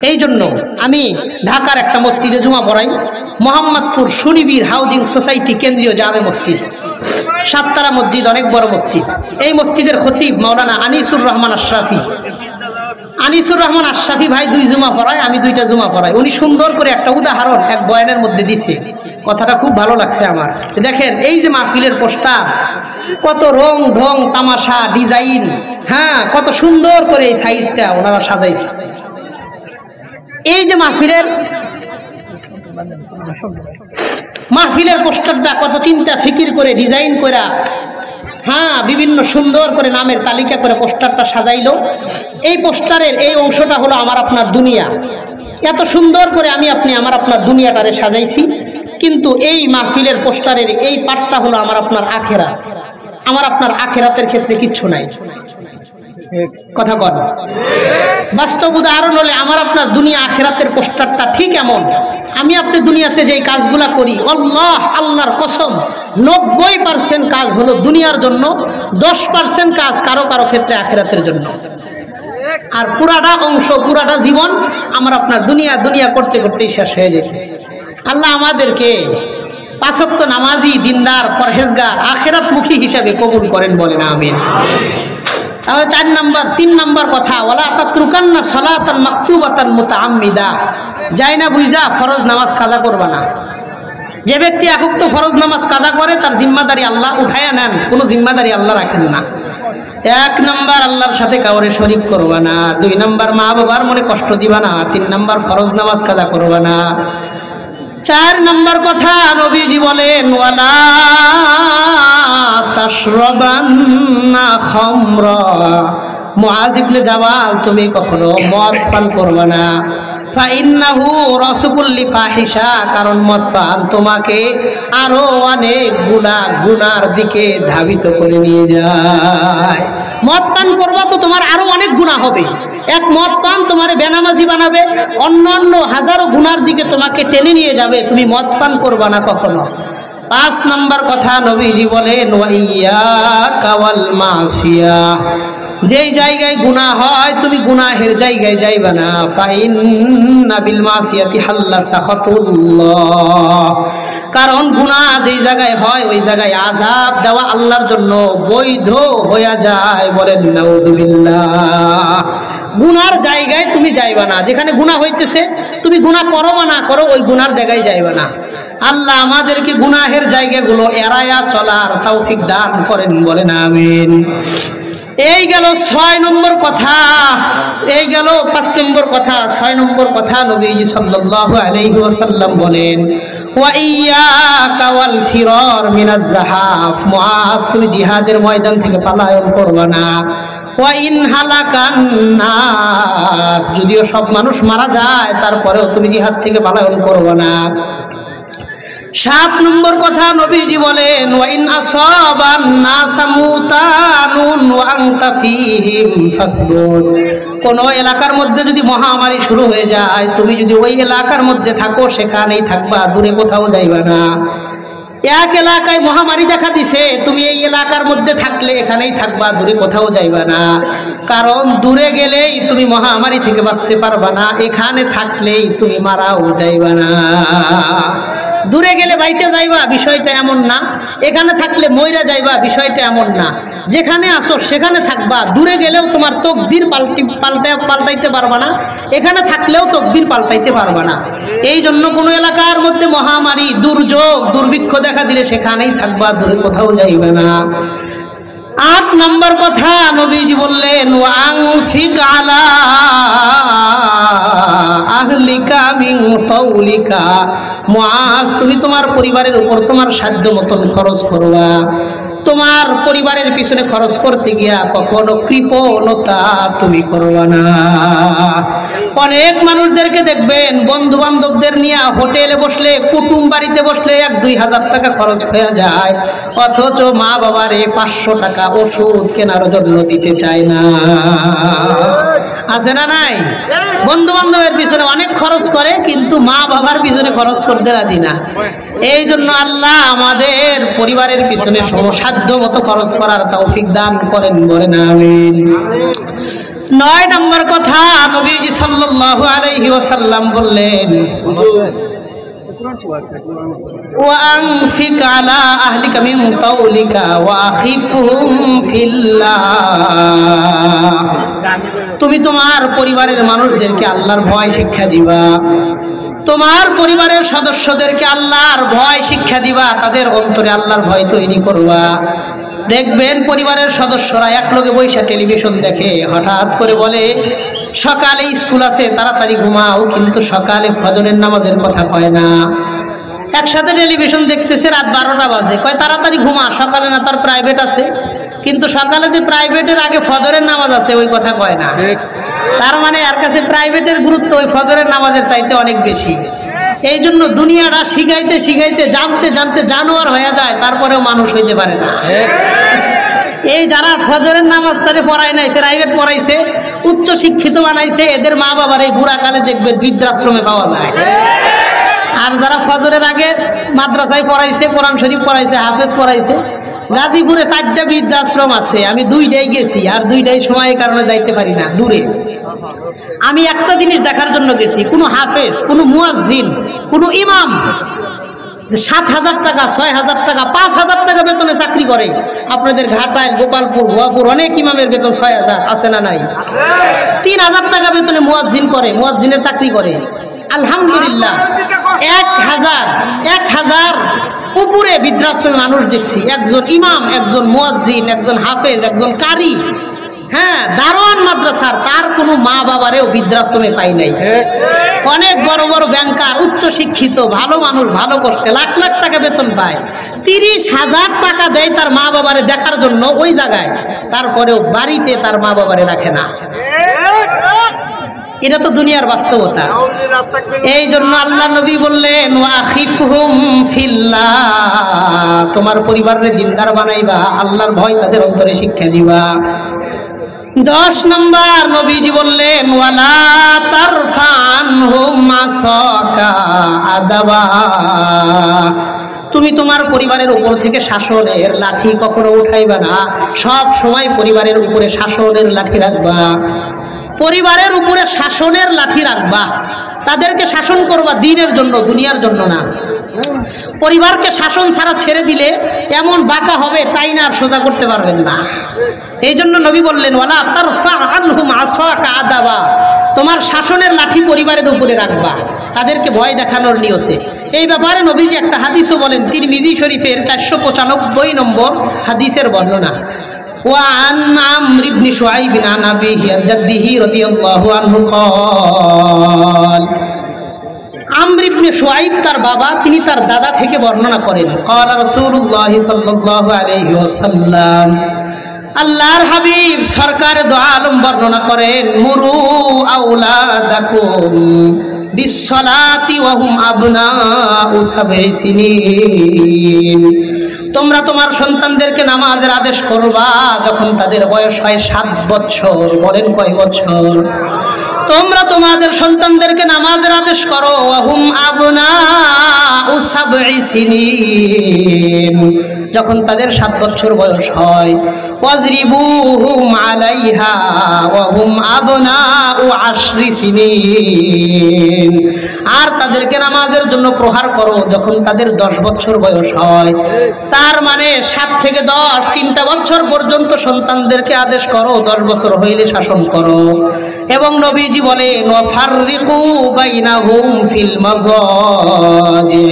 এই জন্য আমি ঢাকার একটা মসজিদে জুমা পড়াই, মোহাম্মদপুর সুনিবির হাউজিং সোসাইটি কেন্দ্রীয় জামে মসজিদ, সাততারা মসজিদ, অনেক বড় মসজিদ। এই মসজিদের খতিব মাওলানা আনিসুর রহমান আশরাফি। আনিসুর রহমান আশরাফি ভাই 2 জুমা পড়ায়, আমি 2টা জুমা পড়াই। উনি সুন্দর করে একটা উদাহরণ এক বয়ানের মধ্যে দিছে, কথাটা খুব ভালো লাগছে আমার। দেখেন এই যে মাহফিলের পোস্টার, কত রং ঢং তামাশা ডিজাইন, হ্যাঁ কত সুন্দর করে এই সাইডটা ওনারা সাজাইছে। এই যে মাহফিলের পোস্টারটা কত চিন্তা ফিকির করে ডিজাইন করে, হ্যাঁ বিভিন্ন সুন্দর করে নামের তালিকা করে পোস্টারটা সাজাইলো। এই পোস্টারের এই অংশটা হলো আমার আপনার দুনিয়া। এত সুন্দর করে আমি আপনি আমার আপনার দুনিয়াটারে সাজাইছি, কিন্তু এই মাহফিলের পোস্টারের এই পার্টটা হলো আমার আপনার আখেরাত। আমার আপনার আখেরাতের ক্ষেত্রে কিচ্ছু নাই, কথা বল। বাস্তব উদাহরণ হলে আমার আপনার দুনিয়া আখেরাতের পোস্টারটা ঠিক এমন। আমি আপনি দুনিয়াতে যেই কাজগুলা করি, আল্লাহর কসম 90% কাজ হলো দুনিয়ার জন্য, 10% কাজ কারো কারো ক্ষেত্রে আখেরাতের জন্য। আর পুরাটা অংশ, পুরাটা জীবন আমার আপনার দুনিয়া করতে করতেই শেষ হয়ে যেতেছে। আল্লাহ আমাদেরকে 5 ওয়াক্ত নামাজি, দিনদার, পরহেজগার, আখেরাতমুখী হিসাবে কবুল করেন, বলেন আমিন। তাহলে 3 নাম্বার কথা, ওয়ালা তাতরুকান্না সালাতান মাকতুবাতান মুতাআম্মিদা, যাই না বুঝা ফরজ নামাজ কাজা করবা না। যে ব্যক্তি একক ফরজ নামাজ কাজা করে তার জিম্মাদারি আল্লাহ উঠায়া নেন, কোনো জিম্মাদারি আল্লাহ রাখেন না। 1 নাম্বার আল্লাহর সাথে কাউরে শরীক করবা না, 2 নাম্বার মা বাবার মনে কষ্ট দিবা না, 3 নাম্বার ফরজ নামাজ কাজা করবা না। 4 নাম্বার কথা নবীজি বলেন, ওয়ালা তাশরাবান্না খামরা, মুআয ইবনে জাবাল তুমি কখনো মদ পান করবে না। ফাইন্নাহু রাসুকুল্লি ফাহিশা, কারণ মদ পান তোমাকে আরো অনেক গুনার দিকে ধাবিত করে নিয়ে যায়। মদ পান করবা তো তোমার আরো অনেক গুনাহ হবে। এক মদ পান তোমার বেনামাজি বানাবে, অন্য হাজারো গুনার দিকে তোমাকে টেনে নিয়ে যাবে। তুমি মদ পান করবা না কখনো। 5 নাম্বার কথা নবীজি বলেন, ওয়াইয়াকা ওয়াল মাসিয়া, যেই জায়গায় গুনাহ হয় তুমি গুনাহের জায়গায় যাইবা না। ফাইন্না বিল মাসিয়াতি হাল্লা সাখাতুল্লাহ, কারণ গুনাহ যেই জায়গায় হয় ওই জায়গায় আযাব দেওয়া আল্লাহর জন্য বৈধ হয়ে যায়, বলেন নাউযুবিল্লাহ। গুনার জায়গায় তুমি যাইবা না, যেখানে গুনাহ হইতেছে তুমি গুনাহ করো বা না করো ওই গুনার জায়গায় যাইবা না। আল্লাহ আমাদেরকে গুনাহের জায়গাগুলো এড়ায়া চলার তৌফিক দান করেন, বলেন আমিন। এই গেল 6 নম্বর কথা, এই গেল 5 নম্বর কথা। 6 নম্বর কথা নবীজি সাল্লাল্লাহু আলাইহি ওয়াসাল্লাম বলেন, ওয়া ইয়্যাকা ওয়াল ফিরার মিনাজ জাহাফ, মুআয তুমি জিহাদের ময়দান থেকে পলায়ন করবে না। ওয়া ইন হালাকান নাস, যদিও সব মানুষ মারা যায় তারপরেও তুমি জিহাদ থেকে পলায়ন করবে না। 7 নম্বর কথা নবীজি বলেন, ওয়া ইন আসাবান নাসা মুতানুন ওয়া আনতা ফীহিম ফাসবুর, কোন এলাকার মধ্যে যদি মহামারী শুরু হয়ে যায়, তুমি যদি ওই এলাকার মধ্যে থাকো সেখানেই থাকবা, দূরে কোথাও যাইবা না। এক এলাকায় মহামারী দেখা দিছে, তুমি এই এলাকার মধ্যে থাকলে এখানেই থাকবা, দূরে কোথাও যাইবা না। কারণ দূরে গেলেই তুমি মহামারী থেকে বাঁচতে পারবা না, এখানে থাকলেই তুমি মারাও যাইবা না। দূরে গেলে বাইচে যাইবা বিষয়টা এমন না, এখানে থাকলে মইরা যাইবা বিষয়টা এমন না। যেখানে আসো সেখানে থাকবা, দূরে গেলেও তোমার তকদির পাল্টাইতে পারবা না, এখানে থাকলেও তকদির পাল্টাইতে পারবা না। এই জন্য কোনো এলাকার মধ্যে মহামারী, দুর্যোগ, দুর্ভিক্ষ দেখা দিলে সেখানেই থাকবা, দূরে কোথাও যাইবা না। 8 নম্বর কথা নবীজি বললেন, ওয়ানফিক আলা আহলিকা মিন তাউলিকা, মুআয তুমি তোমার পরিবারের উপর তোমার সাধ্য মতন খরচ করবা। তোমার পরিবারের পিছনে খরচ করতে গিয়া কখনো কৃপণতা তুমি করবা না। অনেক মানুষদেরকে দেখবেন বন্ধু বান্ধবদের নিয়ে হোটেলে বসলে, কুটুম বাড়িতে বসলে 1-2 হাজার টাকা খরচ হয়ে যায়, অথচ মা বাবারে 500 টাকা ওষুধ কেনার জন্য দিতে চায় না। আছে না নাই? বন্ধু বান্ধবের পিছনে অনেক খরচ করে কিন্তু মা বাবার পিছনে খরচ করতে রাজি না। এই জন্য আল্লাহ আমাদের পরিবারের পিছনে সাধ্য মতো খরচ করার তৌফিক দান করেন, বলেন আমিন। 9 নম্বর কথা নবীজি সাল্লাল্লাহু আলাইহি ওয়াসাল্লাম বললেন, وأنفق على أهلك من قولك وأخفهم في الله। তুমি তোমার পরিবারের মানুষদেরকে আল্লাহর ভয় শিক্ষা দিবা, তোমার পরিবারের সদস্যদেরকে আল্লাহর ভয় শিক্ষা দিবা, তাদের অন্তরে আল্লাহর ভয় তৈরি করবা। দেখবেন পরিবারের সদস্যরা একলগে বৈশা টেলিভিশন দেখে, হঠাৎ করে বলে সকালে স্কুল আছে তাড়াতাড়ি ঘুমাও, কিন্তু সকালে ফজরের নামাজের কথা কয় না। একসাথে টেলিভিশন দেখতেছে, রাত 12টা বাজে, কয় তাড়াতাড়ি ঘুমা, সকালে না তার প্রাইভেট আছে। কিন্তু সকালে যে প্রাইভেটের আগে ফজরের নামাজ আছে ওই কথা কয় না। তার মানে এর কাছে প্রাইভেটের গুরুত্ব ওই ফজরের নামাজের চাইতে অনেক বেশি। এই জন্য দুনিয়াটা শিখাইতে শিখাইতে জানতে জানতে জানোয়ার হয়ে যায়, তারপরেও মানুষ হইতে পারে না। এই যারা ফজরের নামাজটারে পড়ায় নাই, প্রাইভেট পড়াইছে, উচ্চ শিক্ষিত বানাইছে, এদের মা বাবার এই বুড়া কালে দেখবে বৃদ্ধাশ্রমে পাওয়া যায়। আর যারা ফজরের আগে মাদ্রাসায় পড়াইছে, কোরআন শরীফ পড়াইছে, হাফেজ পড়াইছে, গাজীপুরে 4টা বৃদ্ধাশ্রম আছে, আমি 2টাই গেছি, আর 2টাই সময়ের কারণে যাইতে পারি না, দূরে। আমি একটা জিনিস দেখার জন্য গেছি, কোনো হাফেজ, কোনো মুয়াজ্জিন, কোনো ইমাম 7,000 টাকা, 6,000 টাকা, 5,000 টাকা বেতনে চাকরি করে। আপনাদের ঘাটায়, গোপালপুর, ভুয়াপুর অনেক ইমামের বেতন 6,000 আছে না নাই? 3,000 টাকা বেতনে মুয়াজ্জিন করে, মুয়াজ্জিনের চাকরি করে। আলহামদুলিল্লাহ, 1,000 উপরে বৃদ্ধাশ্রমে মানুষ দেখছি, একজন ইমাম, একজন মুয়াজ্জিন, একজন হাফেজ, একজন কারি, হ্যাঁ, দারোয়ান মাদ্রাসার, তার কোনো মা বাবারেও বৃদ্ধাশ্রমে পাই নাই। অনেক বড় বড় ব্যাংকার, উচ্চ শিক্ষিত, ভালো মানুষ, ভালো করতে লাখ লাখ টাকা বেতন পায়, 30,000 টাকা দেয় তার মা বাবারে দেখার জন্য ওই জায়গায়, তারপরেও বাড়িতে তার মা বাবারে রাখে না। এটা তো দুনিয়ার বাস্তবতা। এই জন্য আল্লাহ নবী বললেন, ওয়াখিফহুম ফিল্লাহ, তোমার পরিবারের দিনদার বানাইবা, আল্লাহর ভয় তাদের অন্তরে শিক্ষা দিবা। 10 নম্বর নবীজি বললেন, ওয়ালা তারফা আনহুম মাসাকা আদাবা, তুমি তোমার পরিবারের উপর থেকে শাসনের লাঠি কখনো উঠাইবা না, সব সময় পরিবারের উপরে শাসনের লাঠি রাখবা, পরিবারের উপরে শাসনের লাঠি রাখবা, তাদেরকে শাসন করবা দ্বীনের জন্য, দুনিয়ার জন্য না। পরিবারকে শাসন ছাড়া ছেড়ে দিলে এমন বাঁকা হবে, টাইনা আর সোজা করতে পারবেন না। এই জন্য নবী বললেন, ওয়ালা তারফা আনহুম আসাকা আদাবা, তোমার শাসনের লাঠি পরিবারের উপরে রাখবা, তাদেরকে ভয় দেখানোর নিয়তে। এই ব্যাপারে নবীজি একটা হাদিসও বলেন, তিরমিজি শরীফের 495 নম্বর হাদিসের বর্ণনা। وعن عمرو بن شعيب عن أبيه عن جده رضي الله عنه قال, আমর ইবনে শুআইব তার বাবা, তিনি তার দাদা থেকে বর্ণনা করেন, قال رسول الله صلى الله عليه وسلم, আল্লাহর হাবিব সরকার দো আলম বর্ণনা করেন, মুরু আওলাদাকুম বিসসালাতি ওয়া হুম আবনাউ 7 সিনিন, তোমরা তোমার সন্তানদেরকে নামাজের আদেশ করবা যখন তাদের বয়স হয় 7 বছর। বলেন কয় বছর? তোমরা তোমাদের সন্তানদেরকে নামাজের আদেশ করো, ওয়া হুম আবনাউ 7 সিনিন, যখন তাদের 7 বছর বয়স হয়। ওয়াজরিবুহুম আলাইহা ওয়া হুম আবনাউ 10 সিনিন, আর তাদেরকে নামাজের জন্য প্রহার করো যখন তাদের 10 বছর বয়স হয়। তার মানে 7 থেকে 10, 3টা বছর পর্যন্ত সন্তানদেরকে আদেশ করো, 10 বছর হইলে শাসন করো। এবং নবীজি বলেন, ওয়াফাররিকু বাইনাহুম ফিল মাযাজি,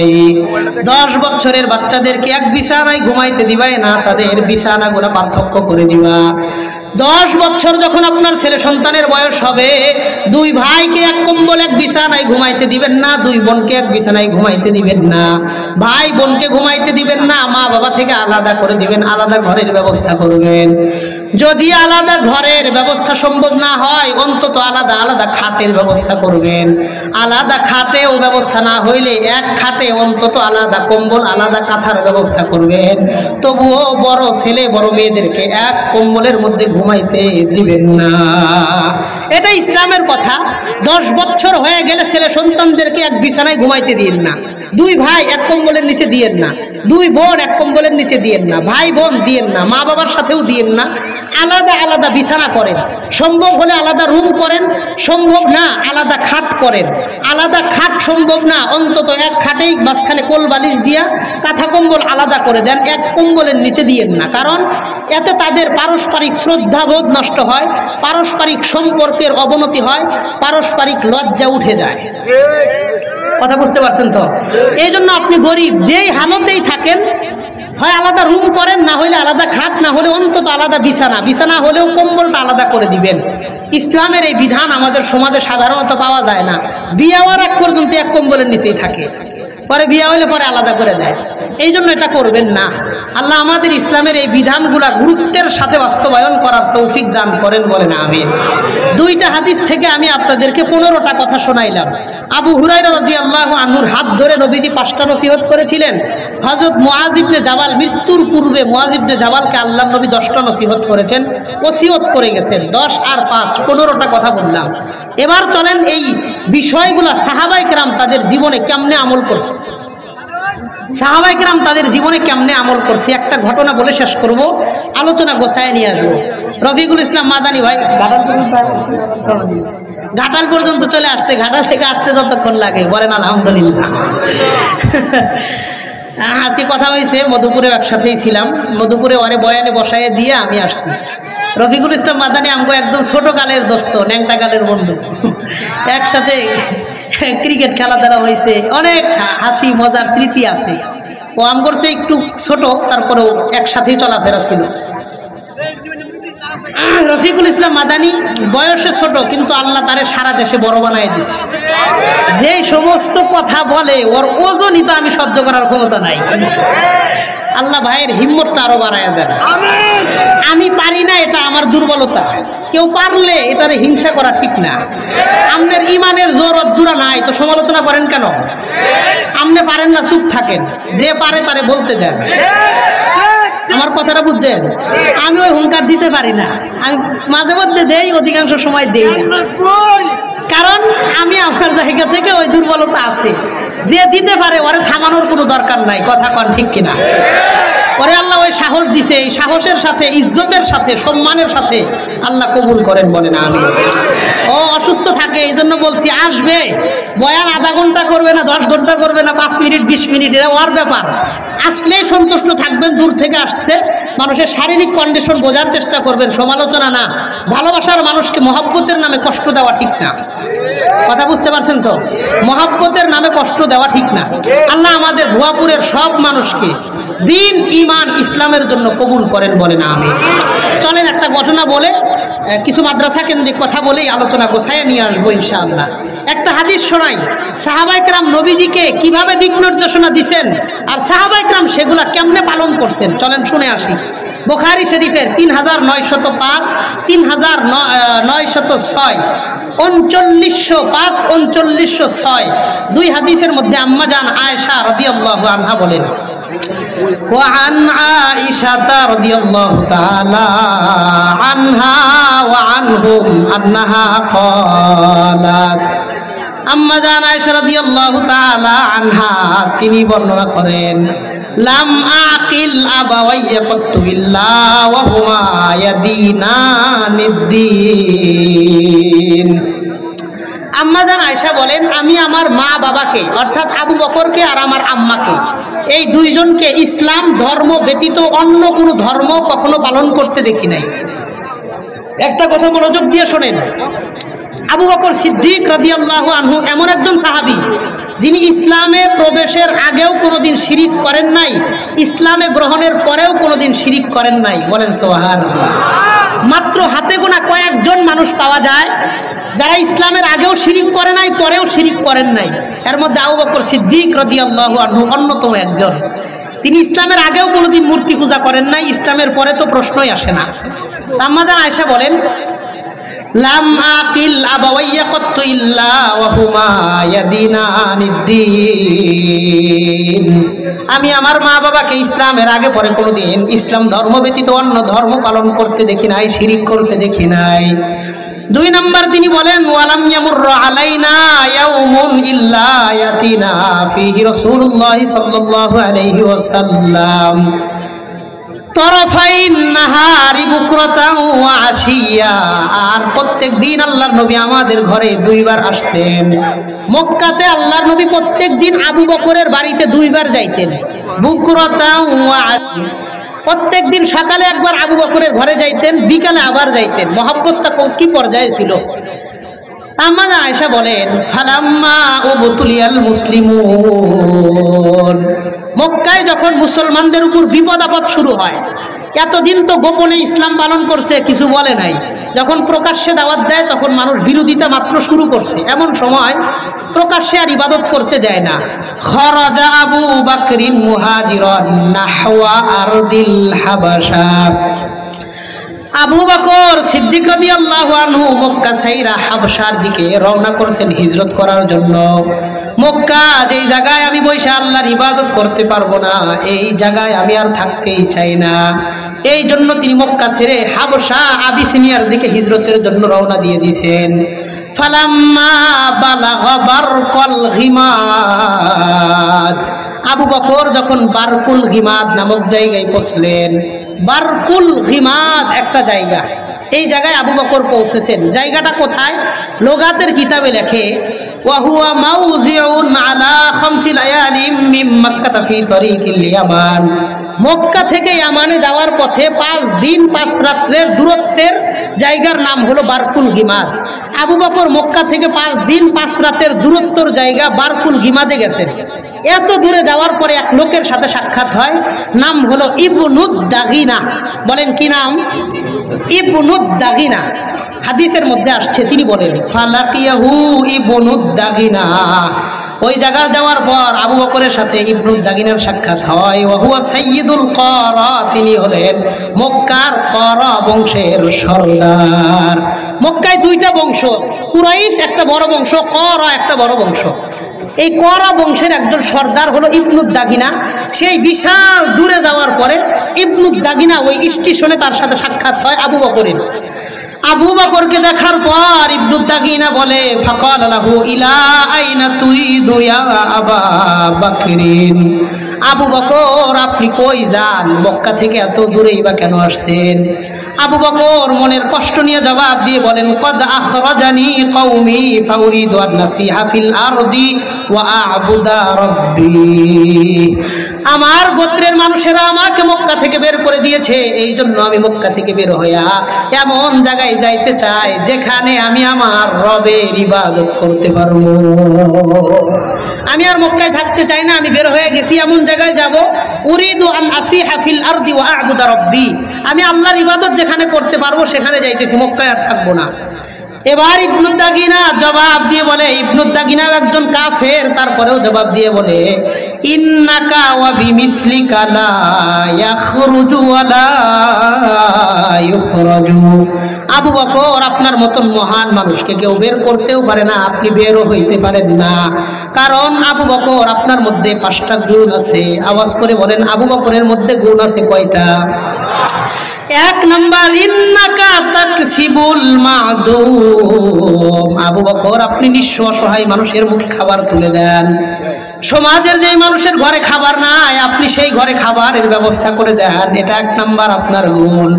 10 বছরের বাচ্চাদেরকে এক বিছানায় ঘুমাইতে দিবাই না, তাদের বিছানাগুলো পার্থক্য করে দিবা। 10 বছর যখন আপনার ছেলে সন্তানের বয়স হবে, 2 ভাইকে এক কম্বল এক বিছানায় ঘুমাইতে দিবেন না, 2 বোনকে এক বিছানায় ঘুমাইতে দিবেন না, ভাই বোনকে ঘুমাইতে দিবেন না, মা বাবা থেকে আলাদা করে দিবেন, আলাদা ঘরের ব্যবস্থা করবেন। যদি আলাদা ঘরের ব্যবস্থা সম্ভব না হয়, অন্তত আলাদা আলাদা খাটের ব্যবস্থা করবেন। আলাদা খাটেও ব্যবস্থা না হইলে এক খাটে অন্তত আলাদা কম্বল, আলাদা কাঁথার ব্যবস্থা করবেন। তবুও বড় ছেলে বড় মেয়েদেরকে এক কম্বলের মধ্যে ঘুমাইতে দিবেন না। এটা ইসলামের কথা। 10 বছর হয়ে গেলে ছেলে সন্তানদেরকে এক বিছানায় ঘুমাইতে দিয়েন না, 2 ভাই এক কম্বলের নিচে দিয়েন না, 2 বোন এক কম্বলের নিচে দিয়েন না, ভাই বোন দিয়েন না, মা বাবার সাথেও দিয়েন না, আলাদা আলাদা বিছানা করেন, সম্ভব হলে আলাদা রুম করেন, সম্ভব না আলাদা খাট করেন। আলাদা খাট সম্ভব না, অন্তত এক খাটেই মাঝখানে কোল বালিশ দিয়া কাঁথা কম্বল আলাদা করে দেন, এক কম্বলের নিচে দিয়েন না। কারণ এতে তাদের পারস্পরিক শ্রদ্ধাবোধ নষ্ট হয়, পারস্পরিক সম্পর্কের অবনতি হয়, পারস্পরিক লজ্জা উঠে যায়। কথা বুঝতে পারছেন তো? এই জন্য আপনি গরিব যেই হালতেই থাকেন, হয় আলাদা রুম করেন, না হলে আলাদা খাট, না হলে অন্তত আলাদা বিছানা, বিছানা হলেও কম্বলটা আলাদা করে দিবেন। ইসলামের এই বিধান আমাদের সমাজে সাধারণত পাওয়া যায় না। বিয়ে হওয়ার আগ পর্যন্ত এক কম্বলের নিচেই থাকে, পরে বিয়ে হলে পরে আলাদা করে দেয়। এই জন্য এটা করবেন না। আল্লাহ আমাদের ইসলামের এই বিধানগুলা গুরুত্বের সাথে বাস্তবায়ন করার তৌফিক দান করেন, বলেন আমিন। দুইটা হাদিস থেকে আমি আপনাদেরকে 15টা কথা শোনাইলাম। আবু হুরায়রা রাদিয়াল্লাহু আনহুর হাত ধরে নবীজি 5টা নসিহত করেছিলেন। হযরত মুআয ইবনে জাবাল মৃত্যুর পূর্বে মুআয ইবনে জাবালকে আল্লাহর নবী 10টা নসিহত করেছেন, ওসিয়ত করে গেছেন। 10 আর 5 15টা কথা বললাম। এবার চলেন এই বিষয়গুলা সাহাবায়ে কেরাম তাদের জীবনে কেমনে আমল করছে, সাহাবায়ে কেরাম তাদের জীবনে কেমনে আমল করছে। একটা ঘটনা বলে শেষ করব, আলোচনা গোছায় নিয়ে আসবো। রফিকুল ইসলাম মাদানী ভাই ঘাটাল পর্যন্ত চলে আসছে, ঘাটাল থেকে আসতে যতক্ষণ লাগে বলেন আলহামদুলিল্লাহ। আজকে কথা হয়েছে, মধুপুরে একসাথেই ছিলাম, মধুপুরে ওরে বয়ানে বসায় দিয়ে আমি আসছি। রফিকুল ইসলাম মাদানী আমগো একদম ছোট কালের দোস্ত, ন্যাংটা কালের বন্ধু, একসাথে ক্রিকেট খেলাধুলা হয়েছে, অনেক হাসি মজার স্মৃতি আছে। ও আম করছে একটু ছোট, তারপরেও একসাথেই চলাফেরা ছিল। রফিকুল ইসলাম মাদানী বয়সে ছোট, কিন্তু আল্লাহ তারে সারা দেশে বড় বানায় দিচ্ছে। যে সমস্ত কথা বলে ওর ওজনই তো আমি সহ্য করার ক্ষমতা নাই। আল্লাহ ভাইয়ের হিম্মতটা আরো বাড়ায় দেন। আমি পারি না, এটা আমার দুর্বলতা। কেউ পারলে এটারে হিংসা করা ঠিক না। আপনার ইমানের জোর অদ্দুরা নাই তো সমালোচনা করেন কেন? আপনি পারেন না, চুপ থাকেন, যে পারে তারে বলতে দেন। আমার কথাটা বুঝছেন? আমি ওই হুঙ্কার দিতে পারি না, আমি মাঝে মধ্যে দেই, অধিকাংশ সময় দেই না। কারণ আমি আমার জায়গা থেকে ওই দুর্বলতা আছে। যে দিতে পারে ওরে থামানোর কোনো দরকার নাই। কথা কন ঠিক কিনা? ওরে আল্লাহ ওই সাহস দিছে, এই সাহসের সাথে, ইজ্জতের সাথে, সম্মানের সাথে আল্লাহ কবুল করেন, বলেন আমিন। ও অসুস্থ থাকে, এই জন্য বলছি আসবে, বয়ান আধা ঘন্টা করবে না, 10 ঘন্টা করবে না, 5 মিনিট 20 মিনিট, এটা ওর ব্যাপার। আসলেই সন্তুষ্ট থাকবেন, দূর থেকে আসছে, মানুষের শারীরিক কন্ডিশন বোঝার চেষ্টা করবেন, সমালোচনা না। ভালোবাসার মানুষকে মহব্বতের নামে কষ্ট দেওয়া ঠিক না। কথা বুঝতে পারছেন তো? মহব্বতের নামে কষ্ট দেওয়া ঠিক না। আল্লাহ আমাদের ভুয়াপুরের সব মানুষকে দিন, ইমান, ইসলামের জন্য কবুল করেন, বলেন আমিন। চলেন একটা ঘটনা বলে, কিছু মাদ্রাসা কেন্দ্রিক কথা বলেই আলোচনা গোছায় নিয়ে আসবো ইনশাআল্লাহ। একটা হাদিস শোনাই, সাহাবায়ে কেরাম নবীজিকে কিভাবে দিক নির্দেশনা দিচ্ছেন আর সাহাবায়ে কেরাম সেগুলা কেমনে পালন করছেন। চলেন শুনে আসি। বুখারী শরীফের 3905, 3906, 3905, 3906 দুই হাদিসের মধ্যে আম্মা জান আয়েশা রাদিয়াল্লাহু আনহা বলেন, وعن عائشة رضي الله تعالى عنها وعنهم أنها قالت আম্মা জান আয়েশা রাদিয়াল্লাহু তাআলা আনহা তিনি বর্ণনা করেন, লাম আকিল আবাওয়াইয়া কাত্তু ইল্লা ওয়া হুমা ইয়াদিনানিদ্দিন। আম্মা জান আয়েশা বলেন, আমি আমার মা বাবাকে অর্থাৎ আবু বকরকে আর আমার আম্মাকে, এই দুইজনকে ইসলাম ধর্ম ব্যতীত অন্য কোনো ধর্ম কখনো পালন করতে দেখি নাই। একটা কথা মনোযোগ দিয়ে শোনেন, আবু বকর সিদ্দিক রাদিয়াল্লাহু আনহু এমন একজন সাহাবী যিনি ইসলামে প্রবেশের আগেও কোনোদিন শিরিক করেন নাই, ইসলামে গ্রহণের পরেও কোনোদিন শিরিক করেন নাই। বলেন সুবহানাল্লাহ। মাত্র হাতে গোনা কয়েকজন মানুষ পাওয়া যায় যারা ইসলামের আগেও শিরিক করে নাই, পরেও শিরিক করেন নাই। এর মধ্যে আবু বকর সিদ্দিক রাদিয়াল্লাহু আনহু অন্যতম একজন। তিনি ইসলামের আগেও কোনোদিন মূর্তি পূজা করেন নাই, ইসলামের পরে তো প্রশ্নই আসে না। আম্মা জান আয়েশা বলেন, লাম আকিল আবাওয়াইয়া কাত্তু ইল্লা ওয়া হুমা ইয়াদিনানিদ্দিন। আমি আমার মা বাবাকে ইসলামের আগে পরে কোনোদিন ইসলাম ধর্ম ব্যতীত অন্য ধর্ম পালন করতে দেখি নাই, শিরিক করতে দেখি নাই। 2 নম্বর তিনি বলেন, ওয়ালাম ইয়ামুররা আলাইনা ইয়াউমুন ইল্লা ইয়াতিনা ফীহি রাসূলুল্লাহ সাল্লাল্লাহু আলাইহি ওয়াসাল্লাম। তরফাইন নাহারি বুকরাতাও ওয়া আশিয়া, আর প্রত্যেক দিন আল্লাহর নবী আমাদের ঘরে দুইবার আসতেন। মক্কাতে আল্লাহর নবী প্রত্যেক দিন আবু বকরের বাড়িতে দুইবার যাইতেন, বুকরাতাও ওয়া আশিয়া। প্রত্যেক দিন সকালে একবার আবু বকরের ঘরে যাইতেন, বিকালে আবার যাইতেন। মহব্বতটা কি পর্যায়ে ছিল! আম্মা আয়েশা বলেন, ফালাম্মা উবতুলিয়াল মুসলিমুন, মক্কায় যখন মুসলমানদের উপর বিপদ আপদ শুরু হয়, এতদিন তো গোপনে ইসলাম পালন করছে, কিছু বলে নাই। যখন প্রকাশ্যে দাওয়াত দেয় তখন মানুষ বিরোধিতা মাত্র শুরু করছে, এমন সময় প্রকাশ্যে আর ইবাদত করতে দেয় না। খরাজা আবু বকরিন মুহাজিরান নাহওয়া আরদিল হাবাশা, আবু বকর সিদ্দিক রাদিয়াল্লাহু আনহু মক্কা ছাইরা হাবশার দিকে রওনা করছেন হিজরত করার জন্য। মক্কা যেই জায়গায় আমি বসে আল্লাহর ইবাদত করতে পারবো না, এই জায়গায় আমি আর থাকতেই চাই না। এই জন্য তিনি মক্কা ছেড়ে হাবশা আবিসিনিয়ার দিকে হিজরতের জন্য রওনা দিয়ে দিয়েছেন। ফালাম্মা বালাগা বারকাল গিমাদ, আবু বকর যখন বারকুল গিমাদ নামক জায়গায় পৌঁছলেন, বারকুল গিমাদ একটা জায়গা, এই জায়গায় আবু বকর পৌঁছেছেন। জায়গাটা কোথায়? লোগাতের কিতাবে লেখে, ওয়া হুয়া মাউযিউন আলা খামসি লায়ালিম মিন মক্কা ফি তরিকিল ইয়ামান, মক্কা থেকে ইয়ামানে যাওয়ার পথে 5 দিন 5 রাতের দূরত্বের জায়গার নাম হলো বারকুল গিমাদ। আবু বকর মক্কা থেকে 5 দিন 5 রাতের দূরত্বর জায়গা বারকুল গিমাদে গেছেন। এত দূরে যাওয়ার পরে এক লোকের সাথে সাক্ষাৎ হয়, নাম হলো ইবনুদ দাগিনা। বলেন কি নাম? ইবনুদ দাগিনা। হাদিসের মধ্যে আসছে, তিনি বলেন ফালাকিয়াহু ইবনুদ দাগিনা। ওই জায়গা যাওয়ার পর আবু বকরের সাথে ইবনুদ দাগিনার সাক্ষাৎ হয়। ওয়া হুয়া সাইয়্যিদুল ক্বারা, তিনি হলেন মক্কার ক্বারা বংশের সরদার। মক্কায় 2টা বংশ, কুরাইশ একটা বড় বংশ, ক্বারা একটা বড় বংশ। এই ক্বারা বংশের একজন সর্দার হলো ইবনুদ দাগিনা। সেই বিশাল দূরে যাওয়ার পরে ইবনুদ দাগিনা ওই স্টেশনে তার সাথে সাক্ষাৎ হয় আবু বকরের। আবু বকরকে দেখার পর ইবনুদ দাগিনা বলে, ফাকাল লাহু ইলা আইনা তুইদু ইয়া আবা বকরিন, আবু বকর আপনি কই যান? মক্কা থেকে এত দূরেই বা কেন আসছেন? আবু বকর মনের কষ্ট নিয়ে জবাব দিয়ে বলেন, কদ আখরাজানি কওমি ফাউরিদু আন নাসিহা ফিল আরদি ওয়া আ'বুদা রাব্বি, আমার গোত্রের মানুষেরা আমাকে মক্কা থেকে বের করে দিয়েছে, এই জন্য আমি মক্কা থেকে বের হইয়া এমন জায়গায় যাইতে চাই যেখানে আমি আমার রবের ইবাদত করতে পারবো। আমি আর মক্কায় থাকতে চাই না, আমি বের হয়ে গেছি, এমন জায়গায় যাব। উরিদু আন আসিহা ফিল আরদি ওয়া আ'বুদা রাব্বি, আমি আল্লাহর ইবাদত যেখানে করতে পারবো সেখানে যাইতেছি, মক্কায় আর থাকবো না। এবার ইবনুদ দাগিনা জবাব দিয়ে বলে, ইবনুদ দাগিনা একজন কাফের, তারপরেও জবাব দিয়ে বলে, ইন্নাকা ওয়া বিমিসলিকা লা ইয়াখরুজু ওয়া লা ইখরাজু, আবু বকর আপনার মতন মহান মানুষকে কেউ বের করতেও পারে না, আপনি বেরও হইতে পারেন না, কারণ আবু বকর আপনার মধ্যে 5টা গুণ আছে। আওয়াজ করে বলেন, আবু বকরের মধ্যে গুণ আছে কয়টা? 1 নাম্বার, ইন্নাকা তাকসিবুল মা'দুম, আবু বকর আপনি নিঃস্ব অসহায় মানুষের মুখে খাবার তুলে দেন। সমাজের যে মানুষের ঘরে খাবার নাই, আপনি সেই ঘরে খাবারের ব্যবস্থা করে দেন, এটা 1 নাম্বার আপনার গুণ।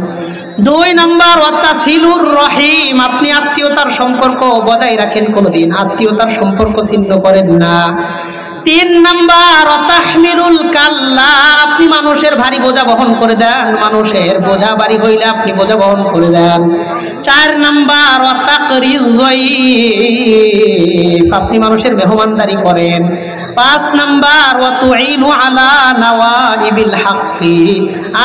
2 নাম্বার, ওয়াতাসিলুর রহিম, আপনি আত্মীয়তার সম্পর্ক বজায় রাখেন, কোনোদিন আত্মীয়তার সম্পর্ক ছিন্ন করেন না। 3 নাম্বার, ওয়াতাহমিলুল কাল্লা, আপনি মানুষের ভারী বোঝা বহন করে দেন, মানুষের বোঝা ভারী হইলে আপনি বোঝা বহন করে দেন। 4 নাম্বার, ওয়াতাকরিজ যায়ীফ, আপনি মানুষের মেহমানদারি করেন। 5 নাম্বার, ওয়াতুইনু আলা নাওয়াইবিল হাক্কি,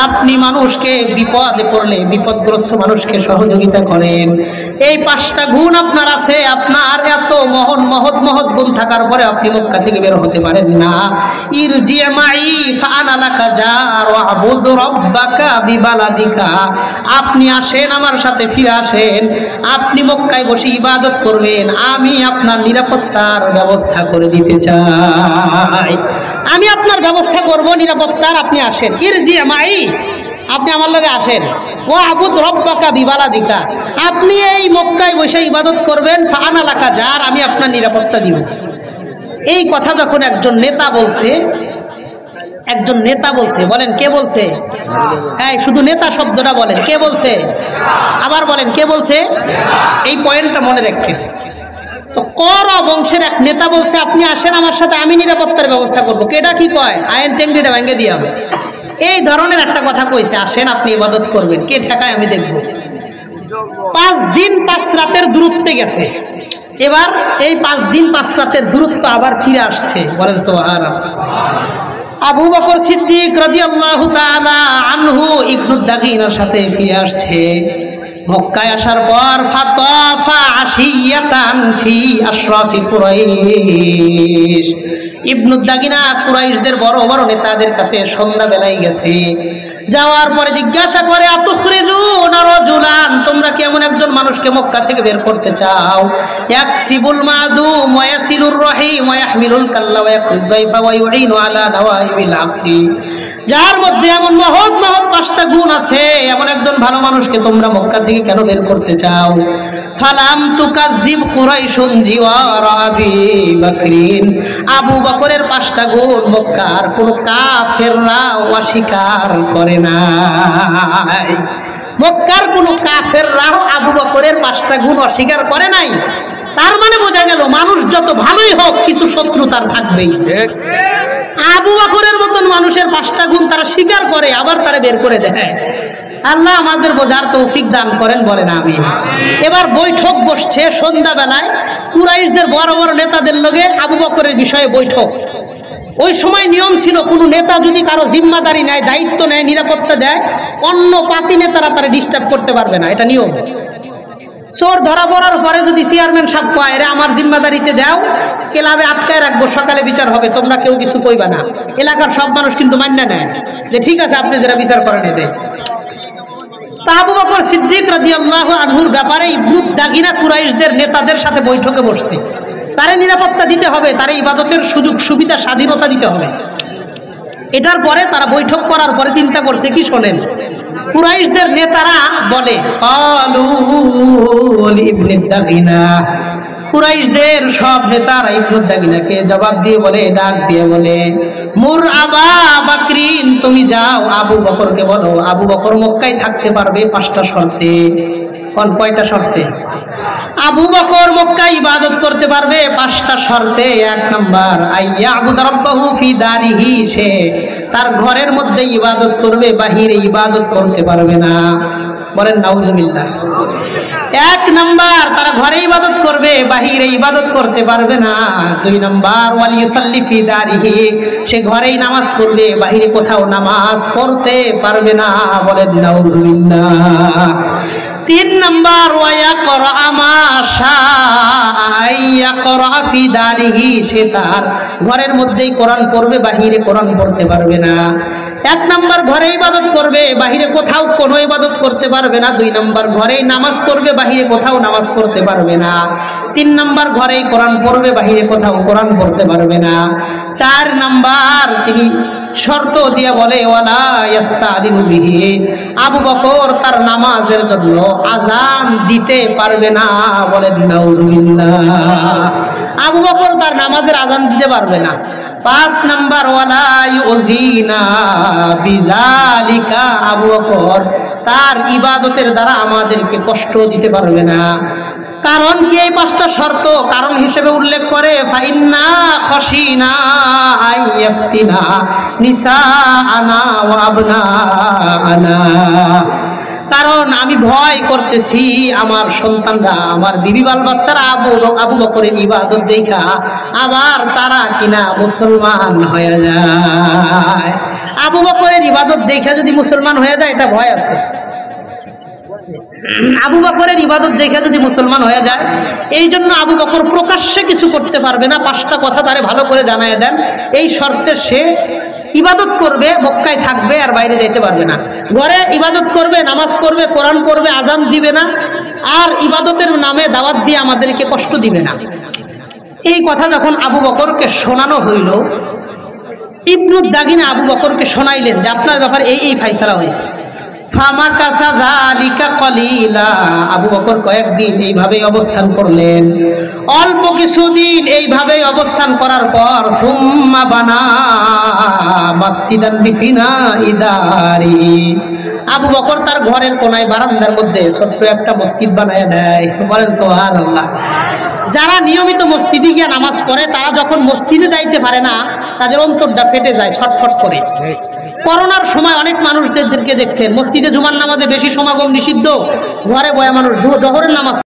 আপনি মানুষকে বিপদে পড়লে বিপদগ্রস্ত মানুষকে সহযোগিতা করেন। এই 5টা গুণ আপনার আছে। আপনার এত মহৎ গুণ থাকার পরে আপনি মক্কা থেকে বের হতে পারেন না। ইরজি মাই ফাআনা লাকা জার ওয়া আবুদ রাব্বাকা বিবালাদিকা, আপনি আসেন আমার সাথে, ফিরে আসেন, আপনি মক্কায় বসে ইবাদত করবেন, আমি আপনার নিরাপত্তার ব্যবস্থা করে দিতে চাই, আমি আপনার ব্যবস্থা করব নিরাপত্তার, আপনি আসেন। ইরজি মাই, আপনি আমার লগে আসেন। ওয়া আবুদ রাব্বাকা বিবালাদিকা, আপনি এই মক্কায় বসে ইবাদত করবেন, ফাআনা লাকা জার, আমি আপনার নিরাপত্তা দিব। এই কথা যখন একজন নেতা বলছে, একজন নেতা বলছে, বলেন কে বলছে? হ্যাঁ, শুধু নেতা শব্দটা বলেন, কে বলছে? আবার বলেন কে বলছে? এই পয়েন্টটা মনে রাখেন। তো কর বংশের এক নেতা বলছে, আপনি আসেন আমার সাথে, আমি নিরাপত্তার ব্যবস্থা করবো। কেটা কি কয়? আইন টেঙ্গিটা ভেঙে দিয়ে হবে, এই ধরনের একটা কথা কইছে। আসেন আপনি ইবাদত করবেন, কে ঠেকায় আমি দেখবো। 5 দিন 5 রাতের দূরত্বে গেছে। এবার এই 5 দিন 5 রাতের দূরত্ব আবার ফিরে আসছে, বলেন সুবহানাল্লাহ। আবু বকর সিদ্দিক রাদিয়াল্লাহু তাআলা আনহু ইবনু দাগিনার সাথে ফিরে আসছে। মক্কায় আসার পর ফাতাফা আশিয়াতান ফি আশরাফি কুরাইশ, ইবনু দাগিনা কুরাইশদের বড় বড় নেতাদের কাছে সন্ধ্যাবেলায় গেছে। যাওয়ার পরে জিজ্ঞাসা করে, আতুখরিজুনা রাজুলান, তোমরা কি এমন একজন মানুষকে মক্কা থেকে বের করতে চাও? ইয়াকসিবুল মাদুম ওয়া ইয়াসিলুর রহিম ওয়া ইয়াহমিলুল কাল্লা ওয়া ইয়াকুযু যায়ফা ওয়া ইউইনু আলা নাওয়াইবিল আমরি, যার মধ্যে এমন মহৎ মহৎ 5টা গুণ আছে, এমন একজন ভালো মানুষকে তোমরা মক্কা থেকে কেন বের করতে চাও? ফালাম তুকাযিব কুরাইশুন জিওয়ার আবি বকরিন, আবু বকরের 5টা গুণ মক্কার কোন কাফেররা অস্বীকার করে নাই। মক্কার কোন কাফেররা আবু বকরের 5টা গুণ অস্বীকার করে নাই। তার মানে বোঝা গেল, মানুষ যত ভালোই হোক কিছু শত্রু তার থাকবেই। আবু বকরের মতন মানুষের 5টা গুণ তারা স্বীকার করে, আবার তারা বের করে দেয়। আল্লাহ আমাদের বোঝার তৌফিক দান করেন, বলেন আমিন। এবার বৈঠক বসছে সন্ধ্যাবেলায়, কুরাইশদের বড় বড় নেতাদের লগে আবু বকরের বিষয়ে বৈঠক। ওই সময় নিয়ম ছিল, কোনো নেতা যদি কারো জিম্মাদারি নেয়, দায়িত্ব নেয়, নিরাপত্তা দেয়, অন্য পাতি নেতারা তারা ডিস্টার্ব করতে পারবে না, এটা নিয়ম। চোর ধরা পড়ার পরে যদি চেয়ারম্যান সাহেব কয়, এরা আমার জিম্মাদারিতে দাও, ক্লাবে আটকায় রাখবো, সকালে বিচার হবে, তোমরা কেউ কিছু কইবা না। এলাকার সব মানুষ কিন্তু মান্য নেয় যে ঠিক আছে, আপনি যারা বিচার করেন এদের। তা আবু বকর সিদ্দিক রাদিয়াল্লাহু আনহুর ব্যাপারে ইবনু দাগিনা কুরাইশদের নেতাদের সাথে বৈঠকে বসছে। তারে নিরাপত্তা দিতে হবে, তারে ইবাদতের সুযোগ সুবিধা স্বাধীনতা দিতে হবে। এটার পরে তারা বৈঠক করার পরে চিন্তা করছে কি, শোনেন, কুরাইশদের নেতারা বলে, ইবনে দাগিনা, কুরাইশদের সব নেতারা ইবনে দাগিনাকে জবাব দিয়ে বলে, ডাক দিয়ে বলে, মুর আবা বকরিন, তুমি যাও আবু বকরকে বলো, আবু বকর মক্কায় থাকতে পারবে 5টা শর্তে। কোন কয়টা শর্তে? আবু বকর মক্কায় ইবাদত করতে পারবে 5টা শর্তে। 1 নাম্বার, আইয়াবুদ রাব্বাহু ফি দারিহি, সে তার ঘরের মধ্যে ইবাদত করবে, বাহিরে ইবাদত করতে পারবে না। বলেন নাউজুবিল্লাহ। 1 নাম্বার, তারা ঘরে ইবাদত করবে, বাহিরে ইবাদত করতে পারবে না। 2 নাম্বার, ওয়াল ইউসাল্লি ফি দারিহি, সে ঘরেই নামাজ পড়বে, বাহিরে কোথাও নামাজ পড়তে পারবে না। বলেন নাউজুবিল্লাহ। 3 নাম্বার, ওয়ায়াকরা মা শাআ ফি দারিহি, সে তার ঘরের মধ্যেই কোরআন পড়বে, বাহিরে কোরআন পড়তে পারবে না। 1 নাম্বার, ঘরে ইবাদত করবে, বাহিরে কোথাও কোনো ইবাদত করতে পারবে না। 2 নাম্বার, ঘরেই নামাজ পড়বে, বাহিরে কোথাও নামাজ পড়তে পারবে না। 3 নাম্বার, ঘরেই কোরআন পড়বে, বাহিরে কোথাও কোরআন পড়তে পারবে না। 4 নাম্বার, তিনি শর্ত দিয়ে বলে, ওয়ালা ইস্তাদিনু বিহি, আবু বকর তার নামাজের জন্য আজান দিতে পারবে না। বলেন নাউজুবিল্লাহ। আবু বকর তার নামাজের আজান দিতে পারবে না। 5 নাম্বার, ওয়ালা ইউজিনা বিযালিকা, আবু বকর তার ইবাদতের দ্বারা আমাদেরকে কষ্ট দিতে পারবে না। কারণ কি এই 5টা শর্ত কারণ হিসেবে উল্লেখ করে, ফাইন্না খাশিনা আইয়াফতিনা নিসাআনা ওয়া আবনাআনা, কারণ আমি ভয় করতেছি আমার সন্তানরা, আমার বিবি বাল বাচ্চারা আবু বকরের ইবাদত দেখা আবার তারা কিনা মুসলমান হয়ে যায়। আবু বকরের ইবাদত দেখা যদি মুসলমান হয়ে যায়, এটা ভয় আছে। আবু বকরের ইবাদত দেখে যদি মুসলমান হয়ে যায়, এই জন্য আবু বকর প্রকাশ্যে কিছু করতে পারবে না। 5টা কথা তারে ভালো করে জানায় দেন, এই শর্তে সে ইবাদত করবে, মক্কায় থাকবে, আর বাইরে যেতে পারবে না। ঘরে ইবাদত করবে, নামাজ পড়বে, কোরআন পড়বে, আজান দিবে না, আর ইবাদতের নামে দাওয়াত দিয়ে আমাদেরকে কষ্ট দিবে না। এই কথা যখন আবু বকরকে শোনানো হইল, ইবনু দাগিনা আবু বকরকে শোনাইলেন যে আপনার ব্যাপারে এই ফাইসালা হয়েছে। ফামাকাসা যালিকা কলিলা, আবু বকর কয়েকদিন এইভাবে অবস্থান করলেন। অল্প কিছুদিন এইভাবে অবস্থান করার পর সুম্মা বানা মসজিদান বিফিনাই দারি, আবু বকর তার ঘরের কোনায় বারান্দার মধ্যে ছোট্ট একটা মসজিদ বানায় নেয়। বলেন সুবহানাল্লাহ। যারা নিয়মিত মসজিদে গিয়ে নামাজ পড়ে তারা যখন মসজিদে যাইতে পারে না তাদের অন্তরটা ফেটে যায় ছটফট করে। করোনার সময় অনেক মানুষদেরকে দেখছেন মসজিদে জুমার নামাজে বেশি সমাগম নিষিদ্ধ, ঘরে বয়া মানুষ জোহরের নামাজ